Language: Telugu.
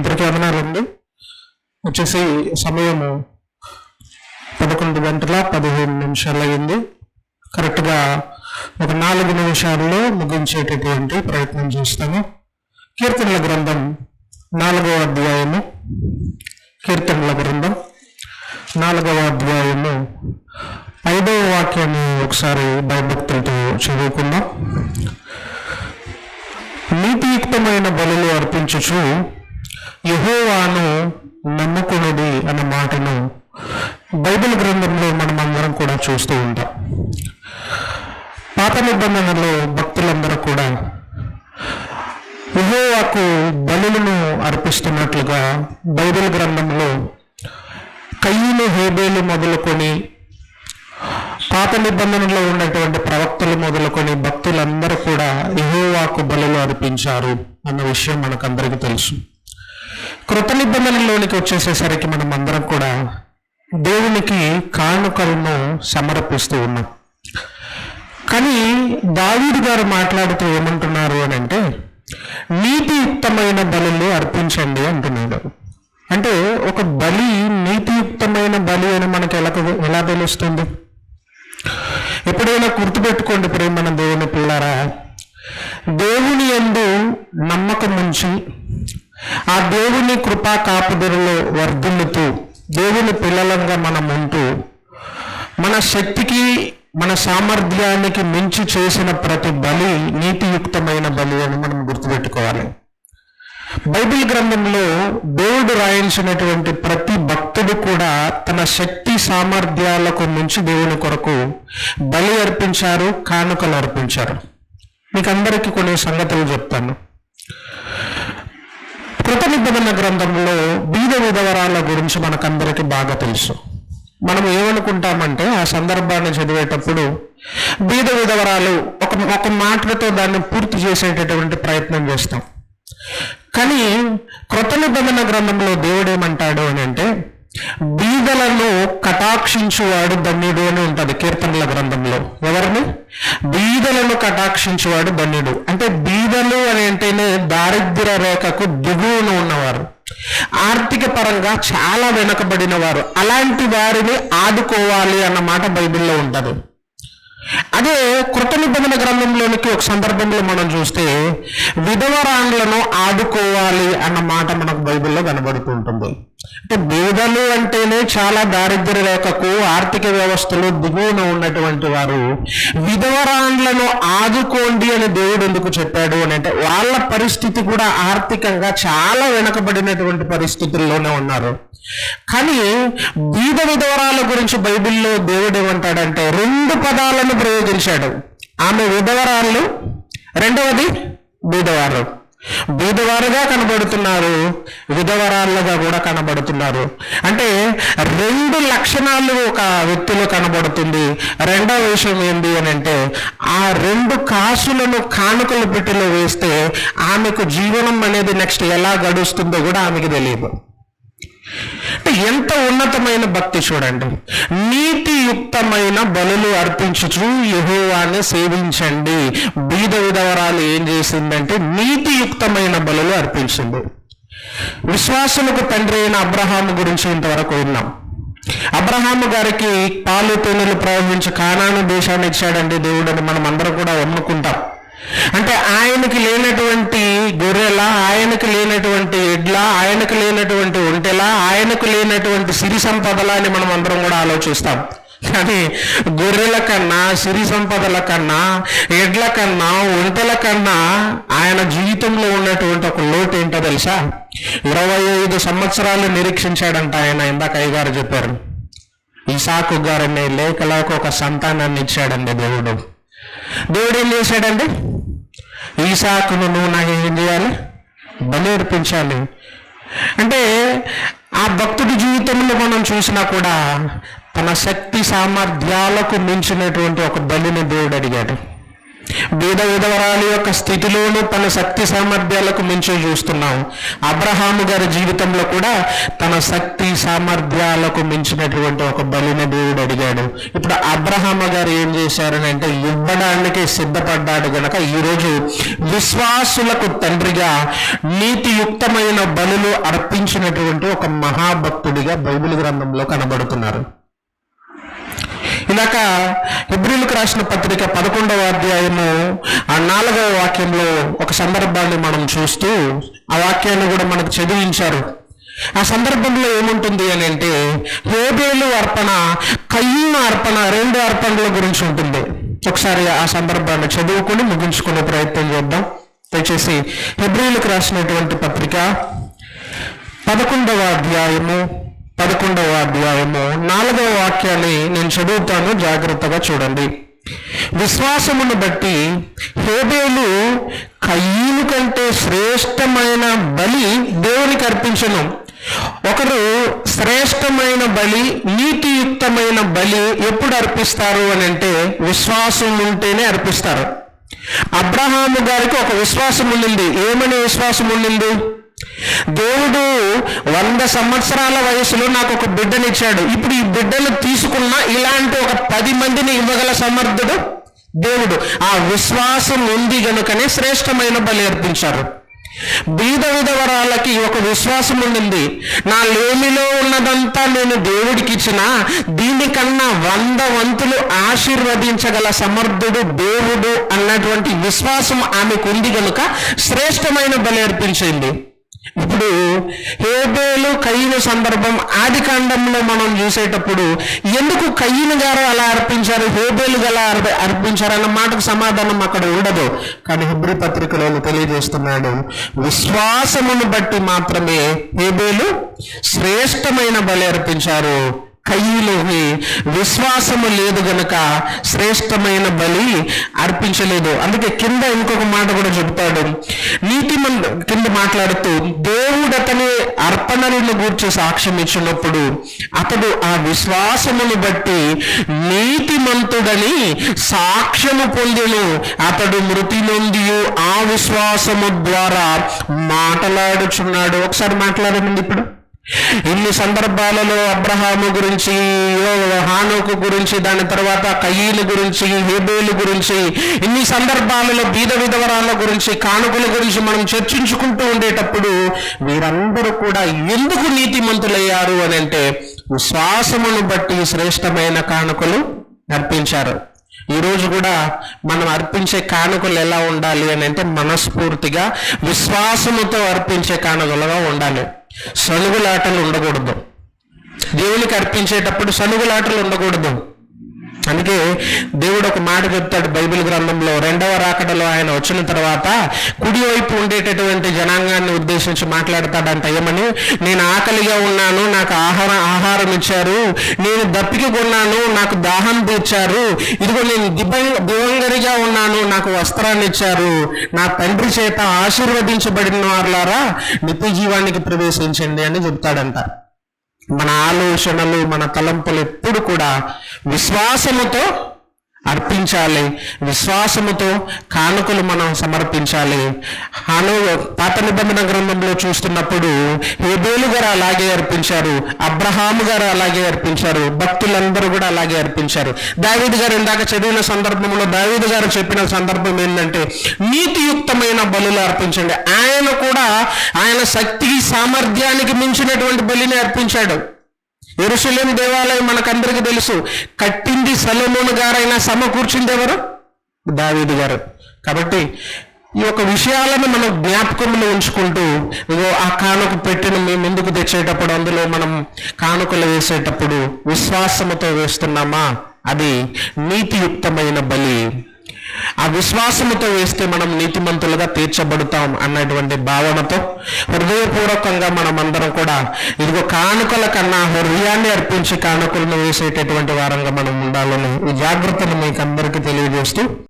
ఇద్దరికి వందనాలండి. వచ్చేసి సమయము 11:15 అయింది. కరెక్ట్గా ఒక 4 నిమిషాల్లో ముగించేటటువంటి ప్రయత్నం చేస్తాము. కీర్తనల గ్రంథం 4వ అధ్యాయము, కీర్తనల గ్రంథం 4వ అధ్యాయము 5వ వాక్యాన్ని ఒకసారి భయభక్తులతో చదువుకుందాం. నీతియుక్తమైన బలులు అర్పించుచు యెహోవాను నమ్ముకున్నది అన్న మాటను బైబిల్ గ్రంథంలో మనం అందరం కూడా చూస్తూ ఉంటాం. పాత నిబంధనలో భక్తులందరూ కూడా యెహోవాకు బలులను అర్పిస్తున్నట్లుగా బైబిల్ గ్రంథంలో కయీను, హేబేలు మొదలుకొని పాత నిబంధనలో ఉన్నటువంటి ప్రవక్తలు మొదలుకొని భక్తులందరూ కూడా యెహోవాకు బలులు అర్పించారు అన్న విషయం మనకందరికీ తెలుసు. కృత నిబంధనలోనికి వచ్చేసేసరికి మనం అందరం కూడా దేవునికి కానుకలను సమర్పిస్తూ ఉన్నాం. కానీ దావీదు గారు మాట్లాడుతూ ఏమంటున్నారు అని అంటే, నీతియుక్తమైన బలులు అర్పించండి అంటున్నాడు. అంటే ఒక బలి నీతియుక్తమైన బలి అని మనకు ఎలా తెలుస్తుంది? ఎప్పుడైనా గుర్తుపెట్టుకోండి ప్రియమైన దేవుని పిల్లారా, దేవుని యందు నమ్మకం ఉంచి ఆ దేవుని కృపా కాపుదలలో వర్ధిల్లుతూ దేవుని పిల్లలంగా మనం ఉంటూ మన శక్తికి మన సామర్థ్యానికి మించి చేసిన ప్రతి బలి నీతియుక్తమైన బలి అని మనం గుర్తుపెట్టుకోవాలి. బైబిల్ గ్రంథంలో దేవుడు రాయించినటువంటి ప్రతి భక్తుడు కూడా తన శక్తి సామర్థ్యాలకు మించి దేవుని కొరకు బలి అర్పించారు, కానుకలు అర్పించారు. మీకు అందరికీ కొన్ని సంగతులు చెప్తాను. కృత నిబంధన గ్రంథంలో బీద విధవరాల గురించి మనకందరికీ బాగా తెలుసు. మనం ఏమనుకుంటామంటే ఆ సందర్భాన్ని చదివేటప్పుడు బీద విధవరాలు ఒక మాటలతో దాన్ని పూర్తి చేసేటటువంటి ప్రయత్నం చేస్తాం. కానీ కృత నిబంధన గ్రంథంలో దేవుడు ఏమంటాడు అని అంటే, బీదలను కటాక్షించువాడు ధన్యుడు అని ఉంటుంది కీర్తనల గ్రంథంలో. ఎవరిని? బీదలను కటాక్షించువాడు ధన్యుడు. అంటే బీదలు అని అంటేనే దారిద్ర్య రేఖకు దిగువన ఉన్నవారు, ఆర్థిక పరంగా చాలా వెనుకబడిన వారు. అలాంటి వారిని ఆదుకోవాలి అన్న మాట బైబిల్లో ఉంటుంది. అదే కృత నిబంధన గ్రంథంలోనికి ఒక సందర్భంలో మనం చూస్తే విధవరాండ్లను ఆదుకోవాలి అన్న మాట మనకు బైబిల్లో కనబడుతూ ఉంటుంది. అంటే బీదలు అంటేనే చాలా దారిద్ర్య రేఖకు, ఆర్థిక వ్యవస్థలో దిగువన ఉన్నటువంటి వారు. విధవరాండ్లను ఆదుకోండి అని దేవుడు ఎందుకు చెప్పాడు అని అంటే, వాళ్ళ పరిస్థితి కూడా ఆర్థికంగా చాలా వెనుకబడినటువంటి పరిస్థితుల్లోనే ఉన్నారు. కానీ బీద విధవరాల గురించి బైబిల్లో దేవుడు ఏమంటాడంటే 2 పదాలను ప్రయోగించాడు. ఆమె విధవరాళ్ళు, రెండవది బీదవారు. బీదవారుగా కనబడుతున్నారు, విధవరాళ్ళుగా కూడా కనబడుతున్నారు. అంటే 2 లక్షణాలు ఒక వ్యక్తిలో కనబడుతుంది. రెండవ విషయం ఏంటి అని అంటే, ఆ 2 కాసులను కానుకల పెట్టెలో వేస్తే ఆమెకు జీవనం అనేది నెక్స్ట్ ఎలా గడుస్తుందో కూడా ఆమెకు తెలియదు. అంటే ఎంత ఉన్నతమైన భక్తి చూడండి. నీతియుక్తమైన బలులు అర్పించుచు యెహోవాను సేవించండి. బీద విధవరాలు ఏం చేసిందంటే నీతియుక్తమైన బలులు అర్పించింది. విశ్వాసులకు తండ్రి అయిన అబ్రహాము గురించి ఇంతవరకు విన్నాం. అబ్రహాము గారికి పాలు తేనెలు ప్రవహించి కానాను దేశాన్ని ఇచ్చాడండి దేవుడు అని మనం అందరం కూడా నమ్ముకుంటాం. అంటే ఆయనకి లేనటువంటి గొర్రెల, ఆయనకు లేనటువంటి ఎడ్ల, ఆయనకు లేనటువంటి ఒంటెల, ఆయనకు లేనటువంటి సిరి సంపదల అని మనం అందరం కూడా ఆలోచిస్తాం. కానీ గొర్రెల కన్నా, సిరి సంపదల కన్నా, ఎడ్ల కన్నా, ఒంటెల కన్నా ఆయన జీవితంలో ఉన్నటువంటి ఒక లోటు ఏంటో తెలుసా? 25 సంవత్సరాలు నిరీక్షించాడంట ఆయన. ఇందాక అయ్యగారు చెప్పారు, ఇసాకు గారని లేక ఒక సంతానాన్ని ఇచ్చాడండి దేవుడు. దేవుడు ఏం చేశాడండి? ఈసాకును నువ్వు నాకు ఏం చేయాలి? బలి అర్పించాలి. అంటే ఆ భక్తుడి జీవితంలో మనం చూసినా కూడా తన శక్తి సామర్థ్యాలకు మించినటువంటి ఒక బలిని దేవుడు అడిగాడు. బీద విధవరాలి యొక్క స్థితిలోనూ తన శక్తి సామర్థ్యాలకు మించి చూస్తున్నాం. అబ్రహాము గారి జీవితంలో కూడా తన శక్తి సామర్థ్యాలకు మించినటువంటి ఒక బలిని దేవుడు అడిగాడు. ఇప్పుడు అబ్రహాము గారు ఏం చేశారని అంటే ఇవ్వడానికి సిద్ధపడ్డాడు గనక ఈరోజు విశ్వాసులకు తండ్రిగా నీతియుక్తమైన బలులు అర్పించినటువంటి ఒక మహాభక్తుడిగా బైబిల్ గ్రంథంలో కనబడుతున్నారు. ఇలాక హెబ్రీయులకు రాసిన పత్రిక 11వ అధ్యాయము 4వ వాక్యంలో ఒక సందర్భాన్ని మనం చూస్తూ ఆ వాక్యాన్ని కూడా మనకు చదివించారు. ఆ సందర్భంలో ఏముంటుంది అని అంటే హేబేలు అర్పణ, కయీను అర్పణ, 2 అర్పణల గురించి ఉంటుంది. ఒకసారి ఆ సందర్భాన్ని చదువుకుని ముగించుకునే ప్రయత్నం చేద్దాం. దయచేసి హెబ్రీయులకు రాసినటువంటి పత్రిక 11వ అధ్యాయము 4వ వాక్యాన్ని నేను చదువుతాను, జాగ్రత్తగా చూడండి. విశ్వాసమును బట్టి హేబేలు కయీను కంటే శ్రేష్టమైన బలి దేవునికి అర్పించను. ఒకరు శ్రేష్టమైన బలి, నీతియుక్తమైన బలి ఎప్పుడు అర్పిస్తారు అని అంటే విశ్వాసం ఉంటేనే అర్పిస్తారు. అబ్రహాము గారికి ఒక విశ్వాసం ఉండింది. ఏమని విశ్వాసం ఉండింది? దేవుడు 100 సంవత్సరాల వయసులో నాకు ఒక బిడ్డనిచ్చాడు. ఇప్పుడు ఈ బిడ్డను తీసుకున్న ఇలాంటి ఒక 10 మందిని ఇవ్వగల సమర్థుడు దేవుడు. ఆ విశ్వాసం ఉంది గనుకనే శ్రేష్టమైన బలి అర్పించారు. బీద విధవరాలకి ఒక విశ్వాసం ఉండింది. నా లేమిలో ఉన్నదంతా నేను దేవుడికి ఇచ్చిన, దీనికన్నా 100 వంతులు ఆశీర్వదించగల సమర్థుడు దేవుడు అన్నటువంటి విశ్వాసం ఆమెకు ఉంది గనుక శ్రేష్టమైన బలి అర్పించింది. ఇప్పుడు హేబేలు కయీను సందర్భం ఆది కాండంలో మనం చూసేటప్పుడు ఎందుకు కయీను గారు అలా అర్పించారు, హేబేలు అలా అర్పించారు అన్న మాటకు సమాధానం అక్కడ ఉండదు. కానీ హెబ్రీ పత్రికలో తెలియజేస్తున్నాడు, విశ్వాసమును బట్టి మాత్రమే హేబేలు శ్రేష్టమైన బలి అర్పించారు. కయీనుకి విశ్వాసము లేదు గనుక శ్రేష్టమైన బలి అర్పించలేదు. అందుకే కింద ఇంకొక మాట కూడా చెబుతాడు. కింద మాట్లాడుతూ దేవుడు అతని అర్పణలను గూర్చి సాక్ష్యం ఇచ్చినప్పుడు అతడు ఆ విశ్వాసమును బట్టి నీతిమంతుడని సాక్ష్యము పొందెను. అతడు మృతి నొంది ఆ విశ్వాసము ద్వారా మాట్లాడుచున్నాడు. ఒకసారి మాట్లాడండి. ఇప్పుడు ఇన్ని సందర్భాలలో అబ్రహాము గురించి, హానోకు గురించి, దాని తర్వాత కయీను గురించి, హేబేలు గురించి, ఇన్ని సందర్భాలలో బీద విధవరాల గురించి, కానుకల గురించి మనం చర్చించుకుంటూ ఉండేటప్పుడు వీరందరూ కూడా ఎందుకు నీతిమంతులయ్యారు అని అంటే విశ్వాసమును బట్టి శ్రేష్టమైన కానుకలు అర్పించారు. ఈరోజు కూడా మనం అర్పించే కానుకలు ఎలా ఉండాలి అని అంటే మనస్ఫూర్తిగా విశ్వాసముతో అర్పించే కానుకలుగా ఉండాలి. సనుగులాటలు ఉండకూడదు. దేవునికి అర్పించేటప్పుడు సనుగులాటలు ఉండకూడదు. అందుకే దేవుడు ఒక మాట చెప్తాడు బైబిల్ గ్రంథంలో. 2వ రాకడలో ఆయన వచ్చిన తర్వాత కుడివైపు ఉండేటటువంటి జనాంగాన్ని ఉద్దేశించి మాట్లాడతాడంట. ఏమని? నేను ఆకలిగా ఉన్నాను, నాకు ఆహారం ఇచ్చారు. నేను దప్పిక కొన్నాను, నాకు దాహం తీర్చారు. ఇదిగో నేను దివంగరిగా ఉన్నాను, నాకు వస్త్రాన్ని ఇచ్చారు. నా తండ్రి చేత ఆశీర్వదించబడిన వారులారా నిత్య జీవానికి ప్రవేశించండి అని చెప్తాడంట. మన ఆలోచనలు, మన తలంపులు ఎప్పుడు కూడా విశ్వాసముతో అర్పించాలి. విశ్వాసముతో కానుకలు మనం సమర్పించాలి. పాత నిబంధన గ్రంథంలో చూస్తున్నప్పుడు హేబేలు గారు అలాగే అర్పించారు, అబ్రహాము గారు అలాగే అర్పించారు, భక్తులందరూ కూడా అలాగే అర్పించారు. దావీదు గారు ఇందాక చదివిన సందర్భంలో దావీదు గారు చెప్పిన సందర్భం ఏంటంటే నీతియుక్తమైన బలులు అర్పించండి. ఆయన కూడా ఆయన శక్తి సామర్థ్యానికి మించినటువంటి బలిని అర్పించాడు. యెరూషలేం దేవాలయం మనకందరికీ తెలుసు. కట్టింది సొలొమోను గారైనా సమకూర్చింది ఎవరు? దావీదు గారు. కాబట్టి ఈ యొక్క విషయాలను మనం జ్ఞాపకంలో ఉంచుకుంటూ ఆ కానుక పెట్టిన మేము ముందుకు తెచ్చేటప్పుడు అందులో మనం కానుకలు వేసేటప్పుడు విశ్వాసముతో వేస్తున్నామా? అది నీతియుక్తమైన బలి. ఆ విశ్వాసముతో వేస్తే మనం నీతిమంతులుగా తీర్చబడతాం అన్నటువంటి భావనతో హృదయపూర్వకంగా మనం అందరం కూడా ఇదిగో కానుకల కన్నా హృదయాన్ని అర్పించి కానుకలను వేసేటటువంటి వారంగా మనం ఉండాలని ఈ జాగ్రత్తను మీకు అందరికీ తెలియజేస్తూ